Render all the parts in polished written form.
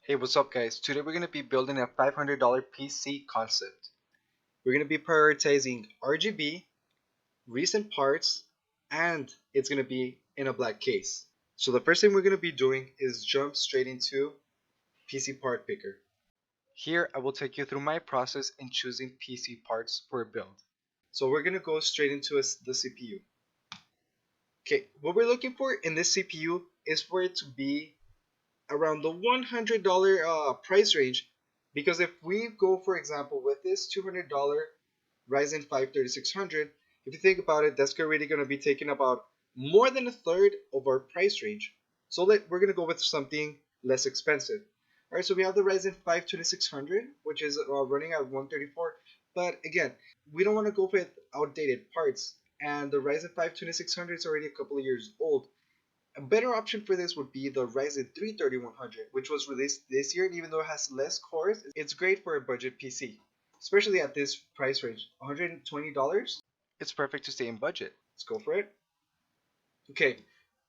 Hey, what's up guys? Today we're going to be building a $500 PC concept. We're going to be prioritizing RGB, recent parts, and it's going to be in a black case. So the first thing we're going to be doing is jump straight into PC part picker. Here I will take you through my process in choosing PC parts for a build. So we're going to go straight into the CPU. Okay, what we're looking for in this CPU is for it to be around the $100 price range, because if we go, for example, with this $200 Ryzen 5 3600, if you think about it, that's already going to be taking about more than a third of our price range. So we're going to go with something less expensive. Alright, so we have the Ryzen 5 2600, which is running at 134, but again, we don't want to go with outdated parts, and the Ryzen 5 2600 is already a couple of years old. A better option for this would be the Ryzen 3 3100, which was released this year, and even though it has less cores, it's great for a budget PC, especially at this price range, $120. It's perfect to stay in budget. Let's go for it. Okay,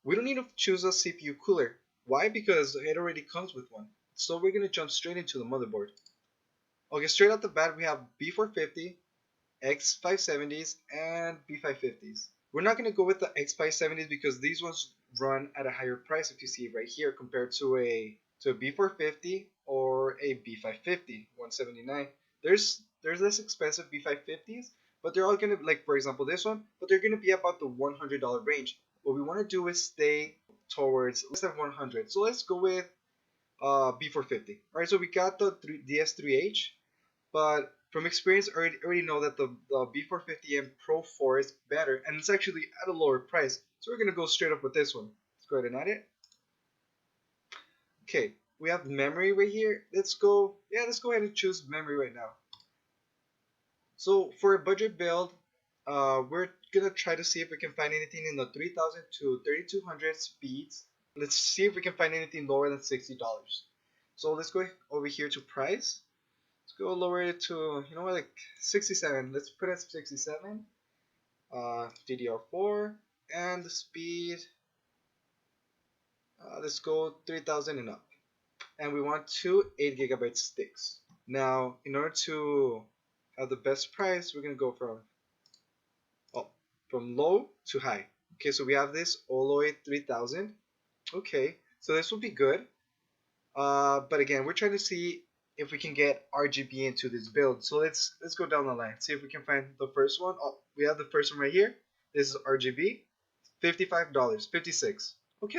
we don't need to choose a CPU cooler. Why? Because it already comes with one. So we're going to jump straight into the motherboard. Okay, straight out the bat, we have B450, X570s, and B550s. We're not going to go with the X570s because these ones run at a higher price, if you see right here, compared to a B450 or a B550 179. There's less expensive B550s, but they're all going to, like for example this one, but they're going to be about the $100 range. What we want to do is stay towards less than 100. So let's go with B450. All right, so we got the DS3H, but from experience, I already know that the B450M Pro 4 is better, and it's actually at a lower price. So we're going to go straight up with this one. Let's go ahead and add it. Okay, we have memory right here. Let's go ahead and choose memory right now. So for a budget build, we're going to try to see if we can find anything in the 3000 to 3200 speeds. Let's see if we can find anything lower than $60. So let's go over here to price. Let's go lower it to, you know what, like 67. Let's put it at 67. DDR4, and the speed. Let's go 3000 and up. And we want two 8GB sticks. Now, in order to have the best price, we're gonna go from low to high. Okay, so we have this all the way 3000. Okay, so this will be good. But again, we're trying to see if we can get RGB into this build. So let's go down the line. See if we can find the first one. Oh, we have the first one right here. This is RGB, $55, 56. Okay,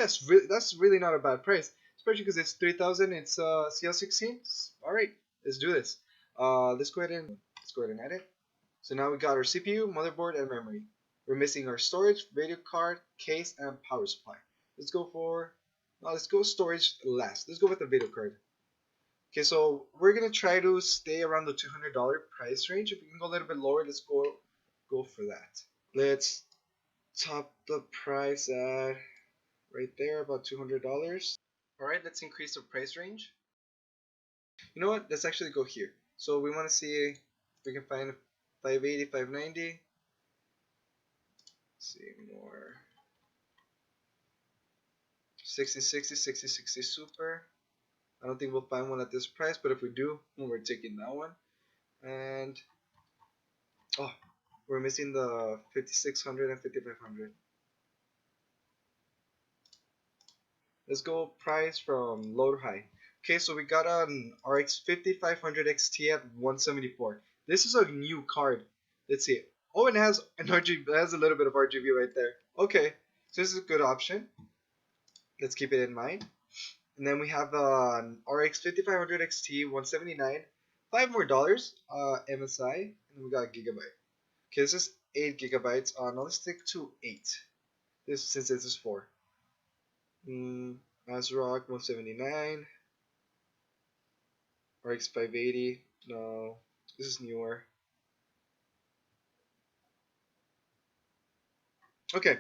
that's really not a bad price, especially because it's 3000. It's CL16. All right, let's do this. Let's go ahead and add it. So now we got our CPU, motherboard, and memory. We're missing our storage, video card, case, and power supply. Let's go storage last. Let's go with the video card. Okay, so we're gonna try to stay around the $200 price range. If we can go a little bit lower, let's go for that. Let's top the price at right there, about $200. All right, let's increase the price range. You know what? Let's actually go here. So we want to see if we can find 580, 590. Let's see more. 6060, 6060 super. I don't think we'll find one at this price, but if we do, we're taking that one. And oh, we're missing the 5600 and 5500. Let's go price from low to high. Okay, so we got an RX 5500 XT at 174. This is a new card. Let's see. Oh, it has an RGB. It has a little bit of RGB right there. Okay, so this is a good option. Let's keep it in mind. And then we have an RX 5500 XT 179, $5 more, MSI, and then we got gigabyte. Okay, this is 8 GB. Now let's stick to 8. Since this is 4. ASRock 179, RX 580. No, this is newer. Okay,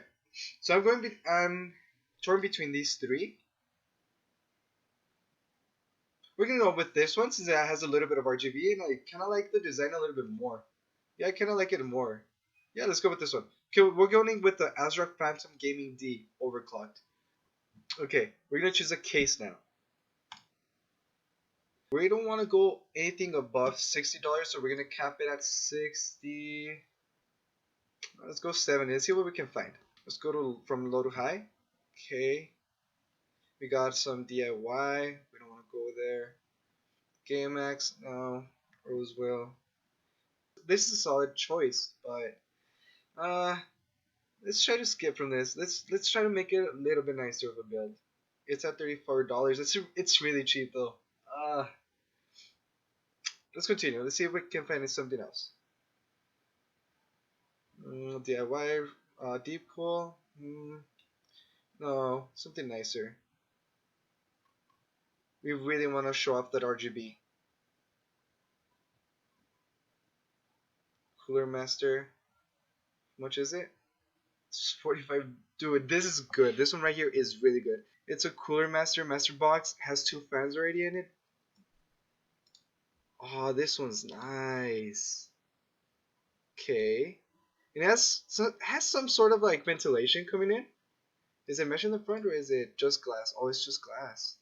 so I'm torn between these three. We're gonna go with this one since it has a little bit of RGB, and I kind of like the design a little bit more. Yeah, I kind of like it more. Yeah, let's go with this one. Okay, we're going with the ASRock Phantom Gaming D overclocked. Okay, we're gonna choose a case now. We don't want to go anything above $60, so we're gonna cap it at 60. Let's go 70. Let's see what we can find. Let's go to from low to high. Okay, we got some DIY. We don't want to go there. GameX, no. Roseville. This is a solid choice, but let's try to skip from this. Let's try to make it a little bit nicer of a build. It's at $34. It's really cheap though. Uh, let's continue. Let's see if we can find something else. DIY, deep cool. No, something nicer. We really want to show off that RGB. Cooler Master. How much is it? It's 45. Dude, this is good. This one right here is really good. It's a Cooler Master box. Has 2 fans already in it. Oh, this one's nice. Okay. It has some sort of like ventilation coming in. Is it mesh in the front or is it just glass? Oh, it's just glass.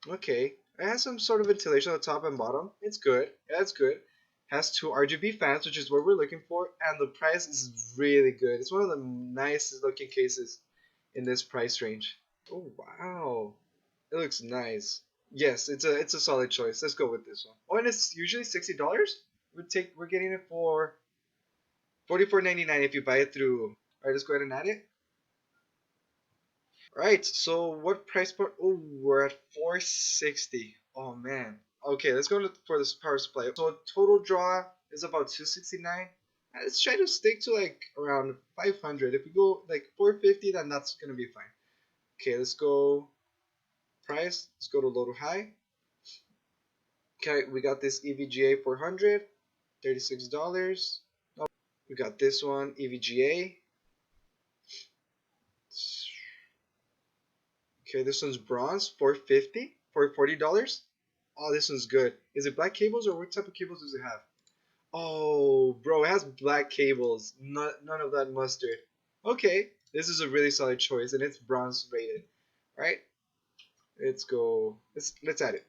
Okay. It has some sort of ventilation on the top and bottom. It's good. Yeah, it's good. Has 2 RGB fans, which is what we're looking for, and the price is really good. It's one of the nicest looking cases in this price range. Oh wow. It looks nice. Yes, it's a solid choice. Let's go with this one. Oh, and it's usually $60. We're getting it for 44.99 if you buy it through. All right, let's go ahead and add it. All right, so what price point? Oh, we're at 460. Oh man. Okay, let's go for this power supply. So total draw is about 269. Let's try to stick to like around 500. If we go like 450, then that's gonna be fine. Okay, let's go price. Let's go to low to high. Okay, we got this EVGA 400, $36. We got this one, EVGA. Okay, this one's bronze, 450 for $40. Oh, this one's good. Is it black cables or what type of cables does it have? Oh, bro, it has black cables. None of that mustard. Okay, this is a really solid choice, and it's bronze rated. All right, let's go. Let's add it.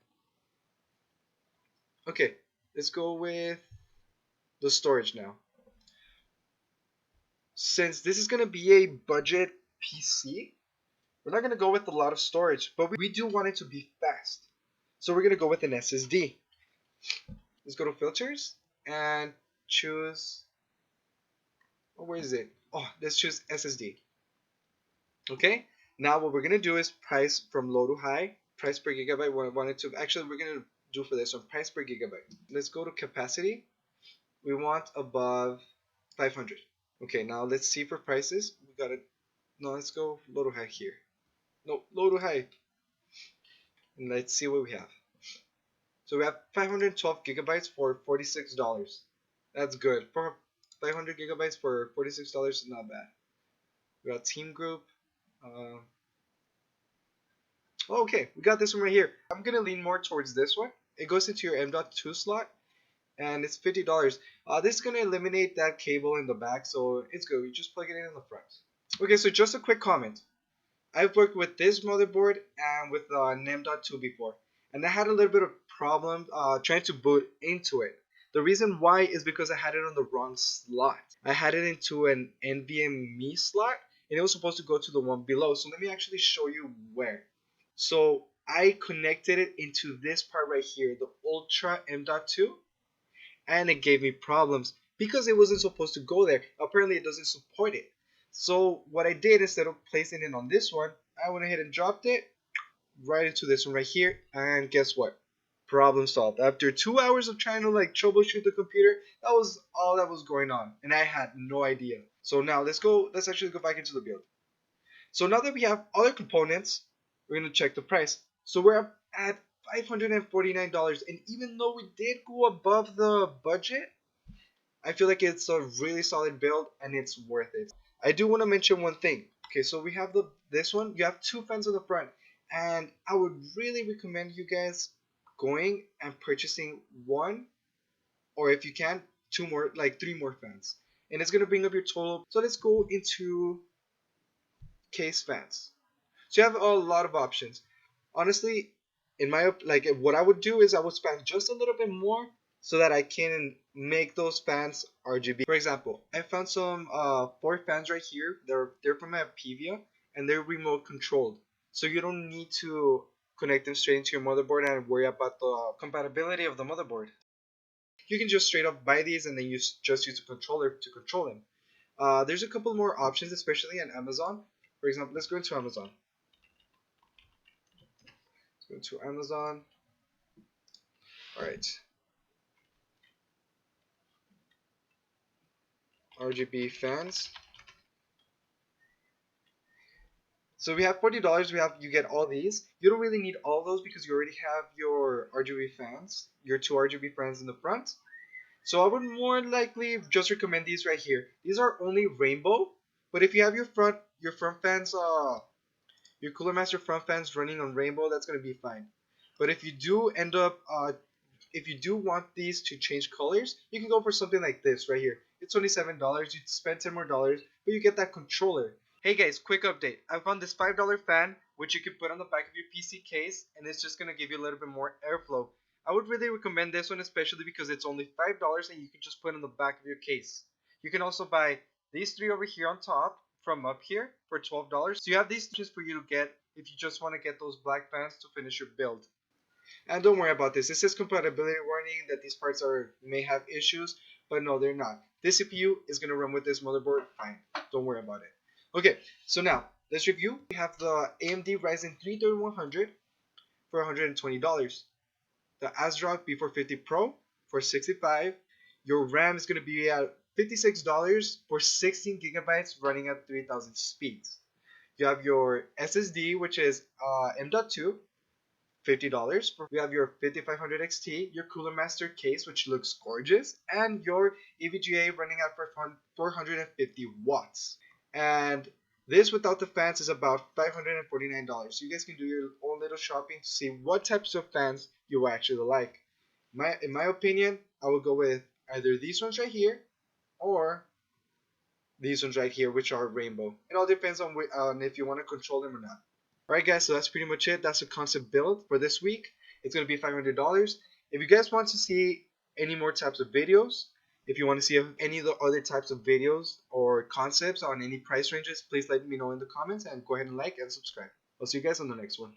Okay, let's go with the storage now. Since this is gonna be a budget PC, we're not gonna go with a lot of storage, but we do want it to be fast. So we're gonna go with an SSD. Let's go to filters and choose. Oh, where is it? Oh, let's choose SSD. Okay. Now what we're gonna do is price from low to high. Price per gigabyte. We wanted to actually we're gonna do for this one price per gigabyte. Let's go to capacity. We want above 500. Okay. Now let's see for prices. We got it. No, let's go low to high here. No, low to high. And let's see what we have. So we have 512 gigabytes for $46. That's good. For 500 gigabytes for $46 is not bad. We got team group. Uh, okay, we got this one right here. I'm gonna lean more towards this one. It goes into your M.2 slot, and it's $50. This is gonna eliminate that cable in the back, so it's good. We just plug it in the front. Okay, so just a quick comment. I've worked with this motherboard and with NEM.2 before, and I had a little bit of problem trying to boot into it. The reason why is because I had it on the wrong slot. I had it into an NVMe slot, and it was supposed to go to the one below. So let me actually show you where. So I connected it into this part right here, the Ultra M.2, and it gave me problems because it wasn't supposed to go there. Apparently it doesn't support it. So what I did, instead of placing it on this one, I went ahead and dropped it right into this one right here, and guess what? Problem solved. After 2 hours of trying to like troubleshoot the computer, that was all that was going on, and I had no idea. So now let's actually go back into the build. So now that we have other components, we're gonna check the price. So we're up at $549, and even though we did go above the budget, I feel like it's a really solid build and it's worth it. I do want to mention one thing. Okay, so we have this one. You have 2 fans on the front, and I would really recommend you guys going and purchasing one, or if you can, 2 more, like 3 more fans, and it's gonna bring up your total. So let's go into case fans. So you have a lot of options. Honestly, in my what I would do is I would spend just a little bit more so that I can make those fans RGB. For example, I found some 4 fans right here. They're from a PVA and they're remote controlled, so you don't need to connect them straight into your motherboard and worry about the compatibility of the motherboard. You can just straight up buy these and then just use a controller to control them. There's a couple more options, especially on Amazon. For example, let's go into Amazon. Let's go to Amazon. All right, RGB fans. So we have $40. You get all these. You don't really need all those because you already have your RGB fans, your 2 RGB fans in the front. So I would more likely just recommend these right here. These are only rainbow, but if you have your front fans, your Cooler Master front fans running on rainbow, that's gonna be fine. But if you do end up if you do want these to change colors, you can go for something like this right here. It's only $7. You spend $10 more, but you get that controller. Hey guys, quick update. I found this $5 fan which you can put on the back of your PC case, and it's just gonna give you a little bit more airflow. I would really recommend this one, especially because it's only $5 and you can just put it on the back of your case. You can also buy these 3 over here on top from up here for $12. So you have these just for you to get if you just want to get those black fans to finish your build. And don't worry about this. It says compatibility warning that these parts may have issues, but no, they're not. This CPU is gonna run with this motherboard fine. Don't worry about it. Okay, so now let's review. We have the AMD Ryzen 3 3100 for $120. The ASRock B450 Pro for $65. Your RAM is gonna be at $56 for 16 gigabytes running at 3000 speeds. You have your SSD, which is M.2, $50. We have your 5500 XT, your Cooler Master case, which looks gorgeous, and your EVGA running at 450 watts. And this without the fans is about $549. So you guys can do your own little shopping to see what types of fans you actually like. In my opinion, I would go with either these ones right here or these ones right here, which are rainbow. It all depends on if you want to control them or not. Alright guys, so that's pretty much it. That's the concept build for this week. It's going to be $500. If you guys want to see any more types of videos, if you want to see any of the other types of videos or concepts on any price ranges, please let me know in the comments and go ahead and like and subscribe. I'll see you guys on the next one.